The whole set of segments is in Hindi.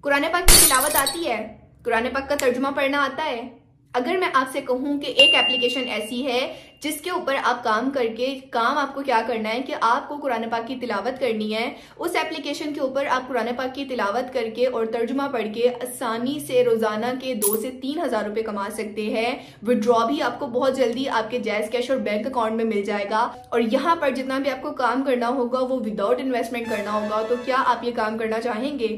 कुरान पाक की तिलावत आती है? कुरान पाक का तर्जुमा पढ़ना आता है? अगर मैं आपसे कहूं कि एक एप्लीकेशन ऐसी है जिसके ऊपर आप काम करके आपको क्या करना है कि आपको कुरान पाक की तिलावत करनी है, उस एप्लीकेशन के ऊपर आप कुरान पाक की तिलावत करके और तर्जुमा पढ़ के आसानी से रोजाना के 2 से 3 हज़ार रुपए कमा सकते हैं। विड्रॉ भी आपको बहुत जल्दी आपके जैज़ कैश और बैंक अकाउंट में मिल जाएगा। और यहाँ पर जितना भी आपको काम करना होगा वो विदाउट इन्वेस्टमेंट करना होगा। तो क्या आप ये काम करना चाहेंगे?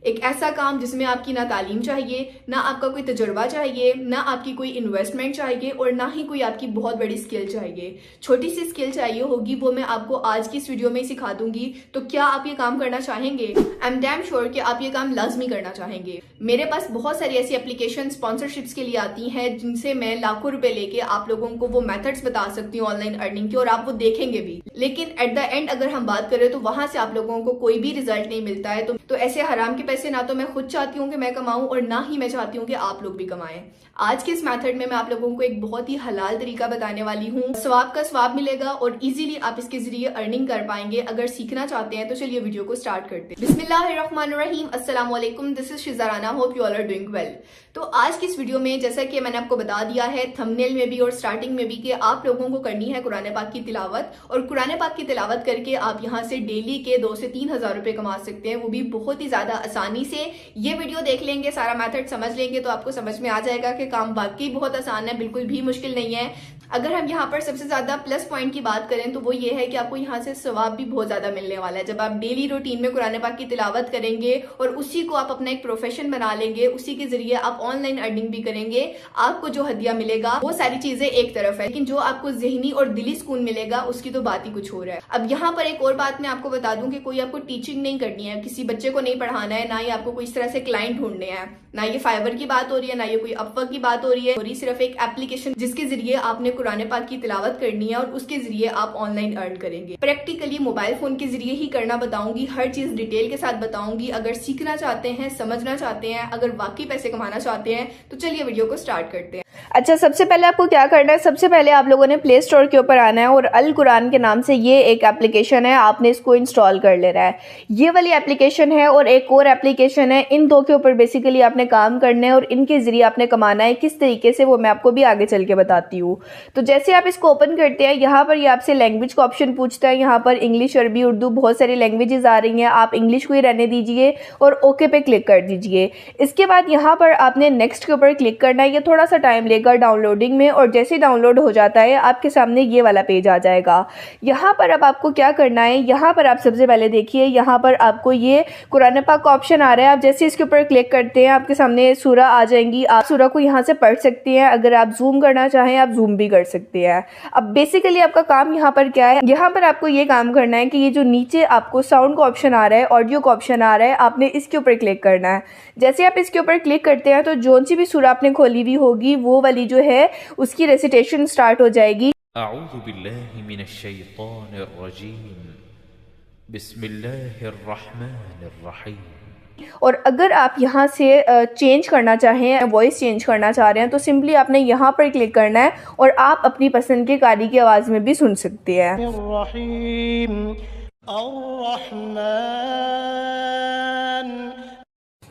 एक ऐसा काम जिसमें आपकी ना तालीम चाहिए, ना आपका कोई तजुर्बा चाहिए, ना आपकी कोई इन्वेस्टमेंट चाहिए और ना ही कोई आपकी बहुत बड़ी स्किल चाहिए। छोटी सी स्किल चाहिए होगी, वो मैं आपको आज की इस वीडियो में ही सिखा दूंगी। तो क्या आप ये काम करना चाहेंगे? आई एम डैम श्योर कि आप ये काम लाजमी करना चाहेंगे। मेरे पास बहुत सारी ऐसी एप्लीकेशन स्पॉन्सरशिप्स के लिए आती हैं जिनसे मैं लाखों रुपए लेके आप लोगों को वो मेथड्स बता सकती हूँ ऑनलाइन अर्निंग के, और आप वो देखेंगे भी। लेकिन एट द एंड अगर हम बात करें तो वहां से आप लोगों को कोई भी रिजल्ट नहीं मिलता है। तो ऐसे हराम के पैसे ना तो मैं खुद चाहती हूँ कि मैं कमाऊं और ना ही मैं चाहती हूँ कि आप लोग भी कमाएं। आज के इस मेथड में मैं आप लोगों को एक बहुत ही हलाल तरीका बताने वाली हूँ। सवाब का सवाब मिलेगा और इजीली आप इसके जरिए अर्निंग कर पाएंगे। अगर सीखना चाहते हैं तो चलिए वीडियो को स्टार्ट करते हैं। बिस्मिल्लाहिर्रहमानिर्रहीम, अस्सलाम वालेकुम, दिस इज शिजाराना, hope you all are doing well. तो आज की इस वीडियो में जैसा कि मैंने आपको बता दिया है थंबनेल में भी और स्टार्टिंग में भी कि आप लोगों को करनी है कुरान पाक की तिलावत, और कुरान पाक की तिलावत करके आप यहाँ से डेली के 2 से 3 हज़ार रुपए कमा सकते हैं, वो भी बहुत ही ज्यादा आसानी से। ये वीडियो देख लेंगे, सारा मेथड समझ लेंगे तो आपको समझ में आ जाएगा कि काम वाकई बहुत आसान है, बिल्कुल भी मुश्किल नहीं है। अगर हम यहाँ पर सबसे ज्यादा प्लस पॉइंट की बात करें तो वो ये है कि आपको यहाँ से सवाब भी बहुत ज्यादा मिलने वाला है। जब आप डेली रूटीन में कुरान पाक की तिलावत करेंगे और उसी को आप अपना एक प्रोफेशन बना लेंगे, उसी के जरिए आप ऑनलाइन अर्निंग भी करेंगे, आपको जो हदिया मिलेगा वो सारी चीजें एक तरफ है, लेकिन जो आपको ज़हनी और दिली सुकून मिलेगा उसकी तो बात ही कुछ हो रहा है। अब यहाँ पर एक और बात मैं आपको बता दूं कि कोई आपको टीचिंग नहीं करनी है, किसी बच्चे को नहीं पढ़ाना है, ना ही आपको कोई इस तरह से क्लाइंट ढूंढने हैं, ना ये फाइवर की बात हो रही है, ना ये कोई अपवर्क की बात हो रही है। सिर्फ एक एप्लीकेशन जिसके जरिए आपने कुरान पाक की तिलावत करनी है और उसके जरिए आप ऑनलाइन अर्न करेंगे। प्रैक्टिकली मोबाइल फोन के जरिए ही करना बताऊंगी, हर चीज डिटेल के साथ बताऊंगी। अगर सीखना चाहते हैं, समझना चाहते हैं, अगर वाकई पैसे कमाना चाहते हैं तो चलिए वीडियो को स्टार्ट करते हैं। अच्छा, सबसे पहले आपको क्या करना है, सबसे पहले आप लोगों ने प्ले स्टोर के ऊपर आना है और अल कुरान के नाम से ये एक एप्लीकेशन है, आपने इसको इंस्टॉल कर लेना है। ये वाली एप्लीकेशन है और एक और एप्लीकेशन है, इन दो के ऊपर बेसिकली आपने काम करना है और इनके जरिए आपने कमाना है। किस तरीके से वो मैं आपको भी आगे चल के बताती हूँ। तो जैसे आप इसको ओपन करते हैं, यहाँ पर ये आपसे लैंग्वेज का ऑप्शन पूछता है। यहाँ पर इंग्लिश, अरबी, उर्दू बहुत सारी लैंग्वेजेस आ रही हैं, आप इंग्लिश को ही रहने दीजिए और ओके पे क्लिक कर दीजिए। इसके बाद यहाँ पर आपने नेक्स्ट के ऊपर क्लिक करना है। ये थोड़ा सा टाइम लेगा डाउनलोडिंग में, और जैसे डाउनलोड हो जाता है आपके सामने ये वाला पेज आ जाएगा। यहाँ पर अब आपको क्या करना है, यहाँ पर आप सबसे पहले देखिए, यहाँ पर आपको ये कुरान पाक का ऑप्शन आ रहा है। आप जैसे इसके ऊपर क्लिक करते हैं आपके सामने सूरा आ जाएंगी, आप सूरा को यहाँ से पढ़ सकते हैं। अगर आप जूम करना चाहें आप जूम भी कर सकते हैं। अब बेसिकली आपका काम यहाँ पर क्या है, यहाँ पर आपको ये काम करना है कि ये जो नीचे आपको साउंड का ऑप्शन आ रहा है, ऑडियो का ऑप्शन आ रहा है, आपने इसके ऊपर क्लिक करना है। जैसे आप इसके ऊपर क्लिक करते हैं तो जोन सी भी सूरा आपने खोली हुई होगी वो वाली जो है उसकी रेसिटेशन स्टार्ट हो जाएगी। अऊज़ु बिल्लाहि मिनश शैतानिर रजीम, बिस्मिल्लाहिर रहमानिर रहीम। और अगर आप यहाँ से चेंज करना चाहें, वॉइस चेंज करना चाह रहे हैं, तो सिंपली आपने यहाँ पर क्लिक करना है और आप अपनी पसंद के कारी की आवाज़ में भी सुन सकते हैं।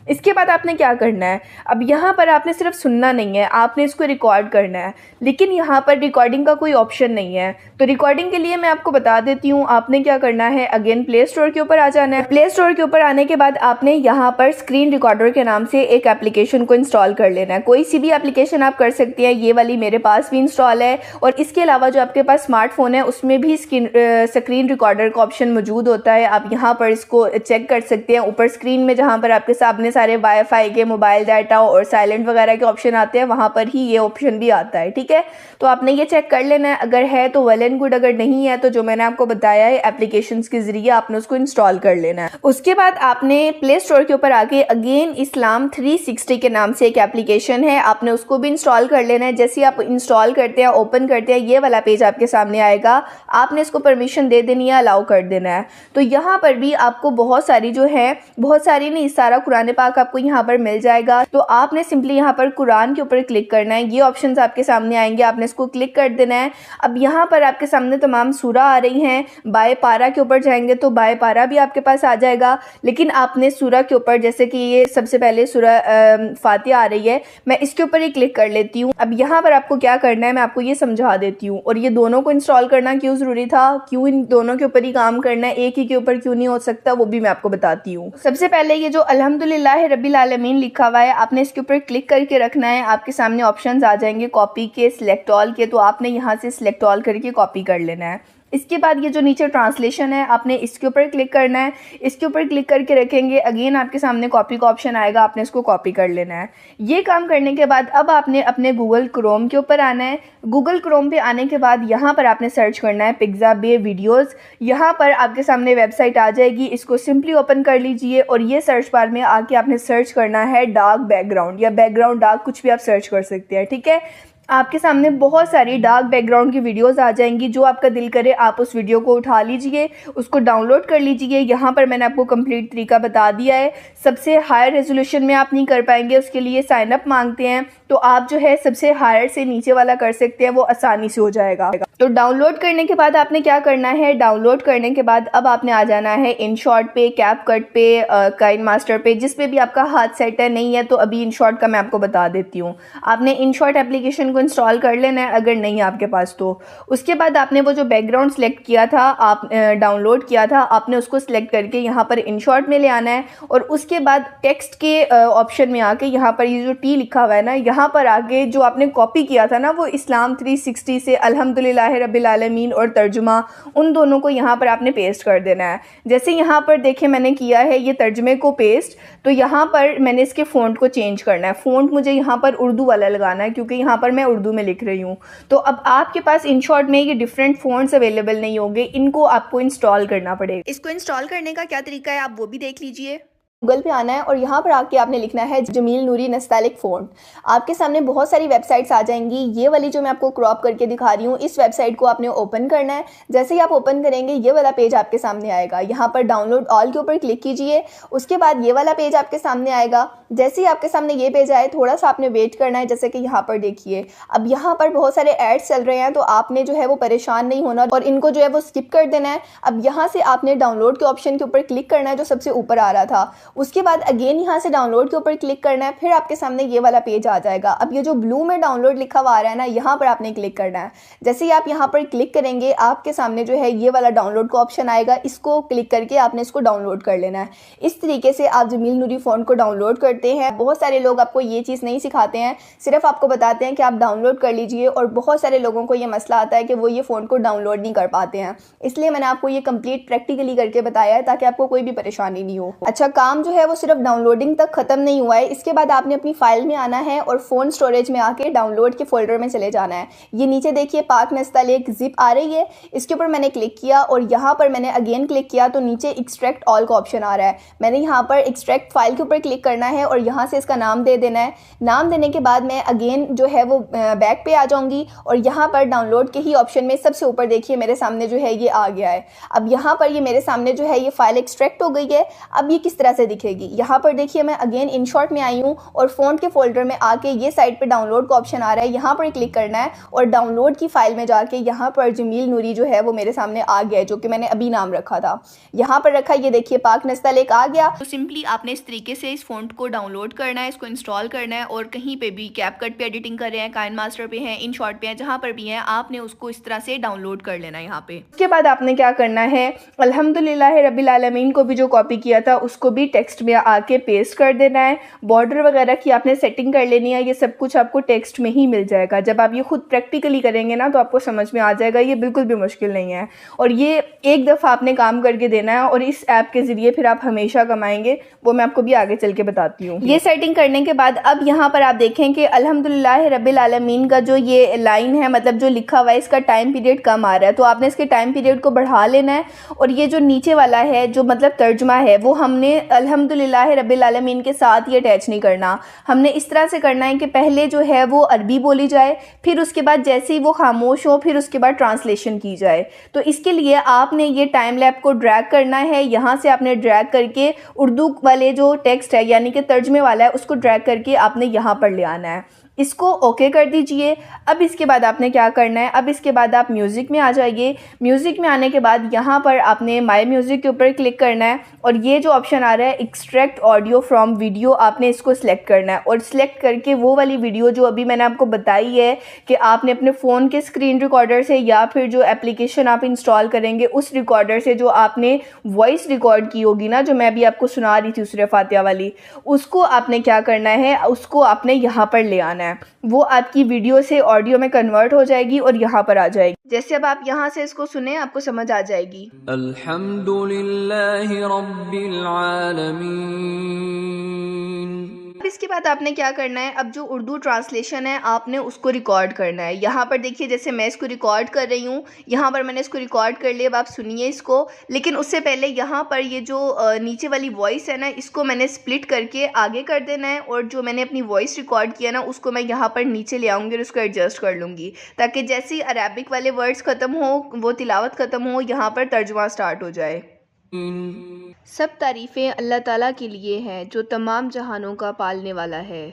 इसके बाद आपने क्या करना है, अब यहाँ पर आपने सिर्फ सुनना नहीं है, आपने इसको रिकॉर्ड करना है। लेकिन यहाँ पर रिकॉर्डिंग का कोई ऑप्शन नहीं है, तो रिकॉर्डिंग के लिए मैं आपको बता देती हूँ। आपने क्या करना है, अगेन प्ले स्टोर के ऊपर आ जाना है। प्ले स्टोर के ऊपर आने के बाद आपने यहाँ पर स्क्रीन रिकॉर्डर के नाम से एक एप्लीकेशन को इंस्टॉल कर लेना है। कोई सी भी एप्लीकेशन आप कर सकती हैं, ये वाली मेरे पास भी इंस्टॉल है। और इसके अलावा जो आपके पास स्मार्टफोन है उसमें भी स्क्रीन रिकॉर्डर का ऑप्शन मौजूद होता है, आप यहाँ पर इसको चेक कर सकते हैं। ऊपर स्क्रीन में जहाँ पर आपके सामने सारे वाईफाई के, मोबाइल डाटा और साइलेंट वगैरह के ऑप्शन आते हैं, वहां पर ही ये ऑप्शन भी आता है। ठीक है, तो आपने ये चेक कर लेना है, अगर है तो वेल एंड गुड, अगर नहीं है तो जो मैंने आपको बताया है एप्लीकेशंस के जरिए आपने उसको इंस्टॉल कर लेना है। उसके बाद आपने प्ले स्टोर के ऊपर आके अगेन इस्लाम 360 के नाम से एक एप्लीकेशन है, आपने उसको भी इंस्टॉल कर लेना है। जैसे आप इंस्टॉल करते हैं, ओपन करते हैं, ये वाला पेज आपके सामने आएगा, आपने इसको परमिशन दे देनी है, अलाउ कर देना है। तो यहाँ पर भी आपको बहुत सारी जो है, बहुत सारी नहीं, सारा कुरान पाक पाक आपको यहाँ पर मिल जाएगा। तो आपने सिंपली यहाँ पर कुरान के ऊपर क्लिक करना है, ये ऑप्शंस आपके सामने आएंगे, आपने इसको क्लिक कर देना है। अब यहाँ पर आपके सामने तमाम सूरा आ रही हैं, बाय पारा के ऊपर जाएंगे तो बाय पारा भी आपके पास आ जाएगा, लेकिन आपने सूरा के ऊपर, जैसे कि ये सबसे पहले सूरा फातिहा आ रही है, मैं इसके ऊपर ही क्लिक कर लेती हूँ। अब यहाँ पर आपको क्या करना है मैं आपको ये समझा देती हूँ। और ये दोनों को इंस्टॉल करना क्यों ज़रूरी था, क्यों इन दोनों के ऊपर ही काम करना है, एक ही के ऊपर क्यों नहीं हो सकता, वो भी मैं आपको बताती हूँ। सबसे पहले ये जो अल्हम्दुलिल्लाह रब्बिल आलमीन लिखा हुआ है, आपने इसके ऊपर क्लिक करके रखना है। आपके सामने ऑप्शंस आ जाएंगे कॉपी के, सिलेक्ट ऑल के, तो आपने यहाँ से सिलेक्ट ऑल करके कॉपी कर लेना है। इसके बाद ये जो नीचे ट्रांसलेशन है, आपने इसके ऊपर क्लिक करना है। इसके ऊपर क्लिक करके रखेंगे, अगेन आपके सामने कॉपी का ऑप्शन आएगा, आपने इसको कॉपी कर लेना है। ये काम करने के बाद अब आपने अपने गूगल क्रोम के ऊपर आना है। गूगल क्रोम पे आने के बाद यहाँ पर आपने सर्च करना है पिक्साबे वीडियोज़। यहाँ पर आपके सामने वेबसाइट आ जाएगी, इसको सिंपली ओपन कर लीजिए और ये सर्च बार में आके आपने सर्च करना है डार्क बैकग्राउंड या बैकग्राउंड डार्क, कुछ भी आप सर्च कर सकते हैं, ठीक है। आपके सामने बहुत सारी डार्क बैकग्राउंड की वीडियोस आ जाएंगी, जो आपका दिल करे आप उस वीडियो को उठा लीजिए, उसको डाउनलोड कर लीजिए। यहाँ पर मैंने आपको कंप्लीट तरीका बता दिया है। सबसे हाई रेजोल्यूशन में आप नहीं कर पाएंगे, उसके लिए साइन अप मांगते हैं, तो आप जो है सबसे हायर से नीचे वाला कर सकते हैं, वो आसानी से हो जाएगा। तो डाउनलोड करने के बाद आपने क्या करना है, डाउनलोड करने के बाद अब आपने आ जाना है InShot पे, CapCut पे, KineMaster पे, जिस पे भी आपका हाथ सेट है। नहीं है तो अभी InShot का मैं आपको बता देती हूँ। आपने InShot एप्लीकेशन को इंस्टॉल कर लेना है अगर नहीं है आपके पास तो। उसके बाद आपने वो जो बैकग्राउंड सेलेक्ट किया था, आप डाउनलोड किया था, आपने उसको सिलेक्ट करके यहाँ पर InShot में ले आना है। और उसके बाद टेक्स्ट के ऑप्शन में आके यहाँ पर ये जो टी लिखा हुआ है ना, यहाँ पर आगे जो आपने कॉपी किया था ना, वो इस्लाम 360 से अल्हम्दुलिल्लाह रब्बिल आलमीन और तर्जुमा, उन दोनों को यहाँ पर आपने पेस्ट कर देना है। जैसे यहाँ पर देखें मैंने किया है ये तर्जुमे को पेस्ट, तो यहाँ पर मैंने इसके फ़ॉन्ट को चेंज करना है। फ़ॉन्ट मुझे यहाँ पर उर्दू वाला लगाना है, क्योंकि यहाँ पर मैं उर्दू में लिख रही हूँ। तो अब आपके पास InShot में ये डिफरेंट फ़ॉन्ट्स अवेलेबल नहीं होंगे, इनको आपको इंस्टॉल करना पड़ेगा। इसको इंस्टॉल करने का क्या तरीका है आप वो भी देख लीजिए। गूगल पे आना है और यहाँ पर आके आपने लिखना है जमील नूरी नस्तालिक फ़ॉन्ट। आपके सामने बहुत सारी वेबसाइट्स आ जाएंगी। ये वाली जो मैं आपको क्रॉप करके दिखा रही हूँ, इस वेबसाइट को आपने ओपन करना है। जैसे ही आप ओपन करेंगे ये वाला पेज आपके सामने आएगा। यहाँ पर डाउनलोड ऑल के ऊपर क्लिक कीजिए, उसके बाद ये वाला पेज आपके सामने आएगा। जैसे ही आपके सामने ये पेज आए, थोड़ा सा आपने वेट करना है। जैसे कि यहाँ पर देखिए, अब यहाँ पर बहुत सारे एड्स चल रहे हैं, तो आपने जो है वो परेशान नहीं होना और इनको जो है वो स्किप कर देना है। अब यहाँ से आपने डाउनलोड के ऑप्शन के ऊपर क्लिक करना है, जो सबसे ऊपर आ रहा था। उसके बाद अगेन यहाँ से डाउनलोड के ऊपर क्लिक करना है, फिर आपके सामने ये वाला पेज आ जाएगा। अब ये जो ब्लू में डाउनलोड लिखा हुआ आ रहा है ना, यहाँ पर आपने क्लिक करना है। जैसे ही आप यहाँ पर क्लिक करेंगे, आपके सामने जो है ये वाला डाउनलोड का ऑप्शन आएगा। इसको क्लिक करके आपने इसको डाउनलोड कर लेना है। इस तरीके से आप जमील नूरी फ़ॉन्ट को डाउनलोड करते हैं। बहुत सारे लोग आपको ये चीज़ नहीं सिखाते हैं, सिर्फ आपको बताते हैं कि आप डाउनलोड कर लीजिए, और बहुत सारे लोगों को ये मसला आता है कि वो ये फ़ॉन्ट को डाउनलोड नहीं कर पाते हैं। इसलिए मैंने आपको ये कंप्लीट प्रैक्टिकली करके बताया है, ताकि आपको कोई भी परेशानी नहीं हो। अच्छा, काम जो है वो सिर्फ डाउनलोडिंग तक खत्म नहीं हुआ है। इसके बाद आपने अपनी फाइल में आना है और फ़ोन स्टोरेज में आके डाउनलोड के फोल्डर में चले जाना है। ये नीचे देखिए पाक नस्तालिक जिप आ रही है, इसके ऊपर मैंने क्लिक किया और यहाँ पर मैंने अगेन क्लिक किया तो नीचे एक्सट्रैक्ट ऑल का ऑप्शन आ रहा है। मैंने यहाँ पर एक्सट्रैक्ट फाइल के ऊपर क्लिक करना है और यहाँ से इसका नाम दे देना है। नाम देने के बाद मैं अगेन जो है वो बैक पे आ जाऊँगी और यहाँ पर डाउनलोड के ही ऑप्शन में सबसे ऊपर देखिए मेरे सामने जो है ये आ गया है। अब यहाँ पर ये मेरे सामने जो है ये फाइल एक्सट्रैक्ट हो गई है। अब ये किस तरह से दिखेगी, यहाँ पर देखिए मैं अगेन InShot में आई हूँ और फ़ॉन्ट के फोल्डर में आके ये साइड पे डाउनलोड का ऑप्शन आ रहा है, यहाँ पर क्लिक करना है और डाउनलोड की फाइल में जाके यहाँ पर जमील नूरी जो है वो मेरे सामने आ गया है, जो कि मैंने अभी नाम रखा था। यहाँ पर रखा, ये देखिए पाक नस्तालिक आ गया। तो सिंपली आपने इस तरीके से इस फ़ॉन्ट को डाउनलोड करना है, इसको इंस्टॉल करना है, और कहीं पे भी CapCut पे एडिटिंग कर रहे हैं, KineMaster पे हैं, InShot पे हैं, जहाँ पर भी हैं आपने उसको इस तरह से डाउनलोड कर लेना है यहाँ पे। उसके बाद आपने क्या करना है, अल्हम्दुलिल्लाह रब्बिल आलमीन को भी जो कॉपी किया था उसको भी टेक्स्ट में आके पेस्ट कर देना है। बॉर्डर वगैरह की आपने सेटिंग कर लेनी है, ये सब कुछ आपको टेक्स्ट में ही मिल जाएगा। जब आप ये खुद प्रैक्टिकली करेंगे ना तो आपको समझ में आ जाएगा, ये बिल्कुल भी मुश्किल नहीं है। और ये एक दफ़ा आपने काम करके देना है और इस ऐप के ज़रिए फिर आप हमेशा कमाएंगे, वो मैं आपको भी आगे चल के बताती हूँ। ये सेटिंग करने के बाद अब यहाँ पर आप देखें कि अल्हम्दुलिल्लाह रब्बिल आलमीन का जो ये लाइन है, मतलब जो लिखा हुआ है, इसका टाइम पीरियड कम आ रहा है, तो आपने इसके टाइम पीरियड को बढ़ा लेना है। और ये जो नीचे वाला है जो मतलब तर्जुमा है, वो हमने अल्हम्दुलिल्लाह रब्बिल आलमीन के साथ ये अटैच नहीं करना। हमने इस तरह से करना है कि पहले जो है वो अरबी बोली जाए, फिर उसके बाद जैसे ही वो खामोश हो फिर उसके बाद ट्रांसलेशन की जाए। तो इसके लिए आपने ये टाइम लैप को ड्रैग करना है। यहाँ से आपने ड्रैग करके उर्दू वाले जो टेक्स्ट है यानी कि तर्जमे वाला है उसको ड्रैग करके आपने यहाँ पर ले आना है। इसको ओके कर दीजिए। अब इसके बाद आपने क्या करना है, अब इसके बाद आप म्यूज़िक में आ जाइए। म्यूज़िक में आने के बाद यहाँ पर आपने माय म्यूज़िक के ऊपर क्लिक करना है और ये जो ऑप्शन आ रहा है एक्सट्रैक्ट ऑडियो फ्रॉम वीडियो, आपने इसको सिलेक्ट करना है और सिलेक्ट करके वो वाली वीडियो जो अभी मैंने आपको बताई है कि आपने अपने फ़ोन के स्क्रीन रिकॉर्डर से या फिर जो एप्लीकेशन आप इंस्टॉल करेंगे उस रिकॉर्डर से जो आपने वॉइस रिकॉर्ड की होगी ना, जो मैं अभी आपको सुना रही थी सूरह फातिहा वाली, उसको आपने क्या करना है, उसको आपने यहाँ पर ले आना है। वो आपकी वीडियो से ऑडियो में कन्वर्ट हो जाएगी और यहाँ पर आ जाएगी। जैसे अब आप यहाँ से इसको सुने आपको समझ आ जाएगी। अल्हम्दुलिल्लाहि रब्बिल आलमीन। अब इसके बाद आपने क्या करना है, अब जो उर्दू ट्रांसलेशन है आपने उसको रिकॉर्ड करना है। यहाँ पर देखिए जैसे मैं इसको रिकॉर्ड कर रही हूँ, यहाँ पर मैंने इसको रिकॉर्ड कर लिया। अब आप सुनिए इसको, लेकिन उससे पहले यहाँ पर ये जो नीचे वाली वॉइस है ना, इसको मैंने स्प्लिट करके आगे कर देना है और जो मैंने अपनी वॉइस रिकॉर्ड किया ना उसको मैं यहाँ पर नीचे ले आऊँगी और उसको एडजस्ट कर लूँगी, ताकि जैसे ही अरबिक वाले वर्ड्स ख़त्म हो, वो तिलावत ख़त्म हो, यहाँ पर तर्जुमा स्टार्ट हो जाए। सब तारीफ़ें अल्लाह ताला के लिए हैं जो तमाम जहानों का पालने वाला है।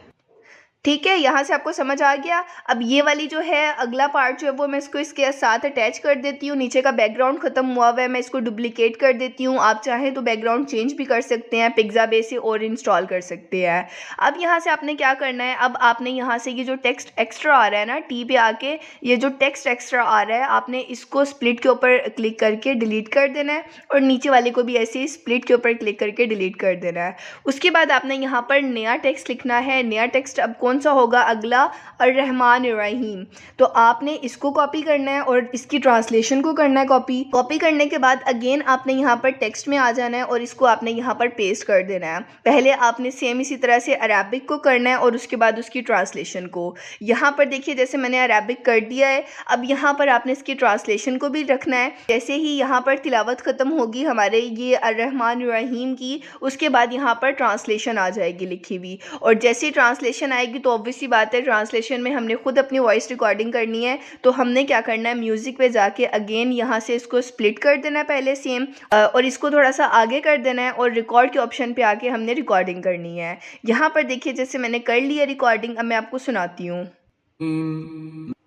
ठीक है, यहाँ से आपको समझ आ गया। अब ये वाली जो है अगला पार्ट जो है वो मैं इसको इसके साथ अटैच कर देती हूँ। नीचे का बैकग्राउंड ख़त्म हुआ हुआ है, मैं इसको डुप्लिकेट कर देती हूँ। आप चाहें तो बैकग्राउंड चेंज भी कर सकते हैं, पिक्साबे से और इंस्टॉल कर सकते हैं। अब यहाँ से आपने क्या करना है, अब आपने यहाँ से ये जो टेक्स्ट एक्स्ट्रा आ रहा है ना, टी पे आके ये जो टेक्स्ट एक्स्ट्रा आ रहा है आपने इसको स्प्लिट के ऊपर क्लिक करके डिलीट कर देना है और नीचे वाले को भी ऐसे ही स्प्लिट के ऊपर क्लिक करके डिलीट कर देना है। उसके बाद आपने यहाँ पर नया टेक्स्ट लिखना है। नया टेक्स्ट अब कौन सा होगा, अगला अर्रहमान रहीम। तो आपने इसको कॉपी करना है और इसकी ट्रांसलेशन को करना है कॉपी करने के बाद अगेन आपने यहाँ पर टेक्स्ट में आ जाना है और इसको आपने यहाँ पर पेस्ट कर देना है। पहले आपने सेम इसी तरह से अरबिक को करना है और उसके बाद उसकी ट्रांसलेशन को। यहाँ पर देखिए जैसे मैंने अरबिक कर दिया है, अब यहाँ पर आपने इसकी ट्रांसलेशन को भी रखना है। जैसे ही यहाँ पर तिलावत ख़त्म होगी हमारे ये अर्रहमान रहीम की, उसके बाद यहाँ पर ट्रांसलेशन आ जाएगी लिखी हुई। और जैसे ही ट्रांसलेशन आएगी तो ऑब्वियसली बात है ट्रांसलेशन में हमने खुद अपनी वॉइस रिकॉर्डिंग करनी है। तो हमने क्या करना है, म्यूज़िक पे जाके अगेन यहाँ से इसको स्प्लिट कर देना है पहले सेम, और इसको थोड़ा सा आगे कर देना है और रिकॉर्ड के ऑप्शन पे आके हमने रिकॉर्डिंग करनी है। यहाँ पर देखिए जैसे मैंने कर लिया रिकॉर्डिंग, अब मैं आपको सुनाती हूँ।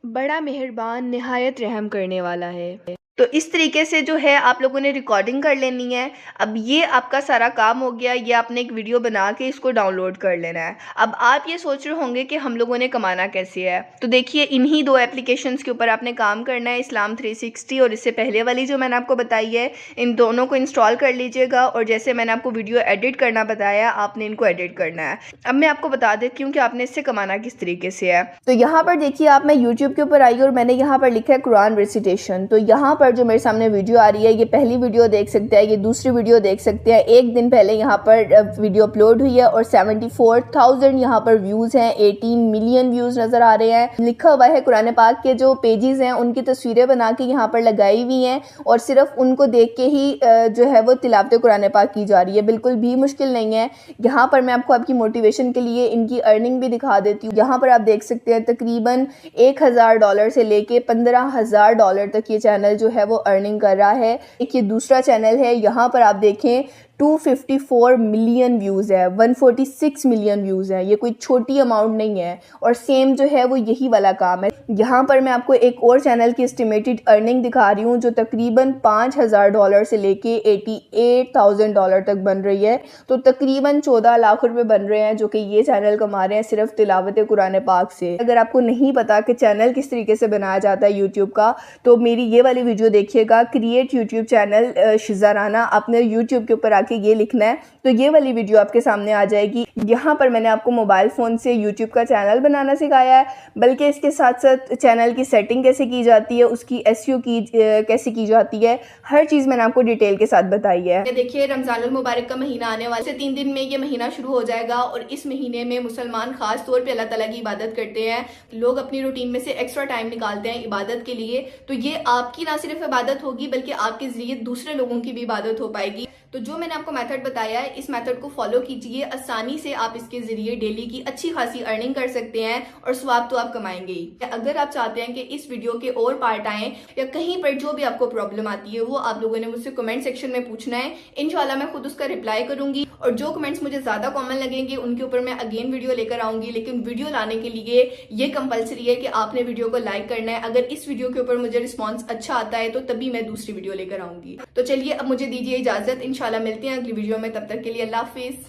बड़ा मेहरबान निहायत रहम करने वाला है। तो इस तरीके से जो है आप लोगों ने रिकॉर्डिंग कर लेनी है। अब ये आपका सारा काम हो गया। ये आपने एक वीडियो बना के इसको डाउनलोड कर लेना है। अब आप ये सोच रहे होंगे कि हम लोगों ने कमाना कैसे है, तो देखिए इन्हीं दो एप्लीकेशंस के ऊपर आपने काम करना है, इस्लाम 360 और इससे पहले वाली जो मैंने आपको बताई है। इन दोनों को इंस्टॉल कर लीजिएगा और जैसे मैंने आपको वीडियो एडिट करना बताया आपने इनको एडिट करना है। अब मैं आपको बता देती हूँ कि आपने इससे कमाना किस तरीके से है। तो यहाँ पर देखिए आप, मैं यूट्यूब के ऊपर आई और मैंने यहाँ पर लिखा है कुरान रेसिटेशन। तो यहाँ पर जो मेरे सामने वीडियो आ रही है, ये पहली वीडियो देख सकते हैं, ये दूसरी वीडियो देख सकते हैं। एक दिन पहले यहाँ पर वीडियो अपलोड हुई है और 74,000 यहाँ पर व्यूज़ हैं, 18 मिलियन व्यूज़ नज़र आ रहे हैं। लिखा हुआ है कुरान पाक के जो पेजेस हैं उनकी तस्वीरें बना के यहाँ पर लगाई हुई हैं और सिर्फ उनको देख के ही जो है वो तिलावत कुरान पाक की जा रही है। बिल्कुल भी मुश्किल नहीं है। यहाँ पर मैं आपको आपकी मोटिवेशन के लिए इनकी अर्निंग भी दिखा देती हूँ। यहाँ पर आप देख सकते हैं तकरीबन $1,000 से लेके $15,000 तक ये चैनल जो है वो अर्निंग कर रहा है। एक ये दूसरा चैनल है, यहाँ पर आप देखें 254 मिलियन व्यूज़ है, 146 मिलियन व्यूज़ है। ये कोई छोटी अमाउंट नहीं है और सेम जो है वो यही वाला काम है। यहाँ पर मैं आपको एक और चैनल की एस्टिमेटेड अर्निंग दिखा रही हूँ जो तकरीबन $5,000 से लेके $88,000 तक बन रही है। तो तकरीबन 14 लाख रुपए बन रहे हैं जो कि ये चैनल कमा रहे हैं सिर्फ तिलावत कुरान पाक से। अगर आपको नहीं पता कि चैनल किस तरीके से बनाया जाता है यूट्यूब का, तो मेरी ये वाली वीडियो देखिएगा, क्रिएट यूट्यूब चैनल शिज़ा राना। आपने यूट्यूब के ऊपर कि ये लिखना है तो ये वाली वीडियो आपके सामने आ जाएगी। यहाँ पर मैंने आपको मोबाइल फ़ोन से यूट्यूब का चैनल बनाना सिखाया है, बल्कि इसके साथ साथ चैनल की सेटिंग कैसे की जाती है, उसकी एसईओ की कैसे की जाती है, हर चीज़ मैंने आपको डिटेल के साथ बताई है। देखिए रमज़ानुल मुबारक का महीना आने वाला है, 3 दिन में ये महीना शुरू हो जाएगा और इस महीने में मुसलमान खास तौर पर अल्लाह ताला की इबादत करते हैं। लोग अपनी रूटीन में से एक्स्ट्रा टाइम निकालते हैं इबादत के लिए। तो ये आपकी ना सिर्फ इबादत होगी बल्कि आपके ज़रिए दूसरे लोगों की भी इबादत हो पाएगी। तो जो मैंने आपको मेथड बताया है, इस मेथड को फॉलो कीजिए। आसानी से आप इसके जरिए डेली की अच्छी खासी अर्निंग कर सकते हैं और स्वाब तो आप कमाएंगे ही। अगर आप चाहते हैं कि इस वीडियो के और पार्ट आए या कहीं पर जो भी आपको प्रॉब्लम आती है वो आप लोगों ने मुझसे कमेंट सेक्शन में पूछना है, इंशाल्लाह मैं खुद उसका रिप्लाई करूंगी। और जो कमेंट्स मुझे ज्यादा कॉमन लगेंगे उनके ऊपर मैं अगेन वीडियो लेकर आऊंगी। लेकिन वीडियो लाने के लिए ये कंपलसरी है कि आपने वीडियो को लाइक करना है। अगर इस वीडियो के ऊपर मुझे रिस्पॉन्स अच्छा आता है तो तभी मैं दूसरी वीडियो लेकर आऊंगी। तो चलिए अब मुझे दीजिए इजाजत, इंशाल्लाह मिलते हैं अगली वीडियो में। तब तक के लिए अल्लाह हाफिज।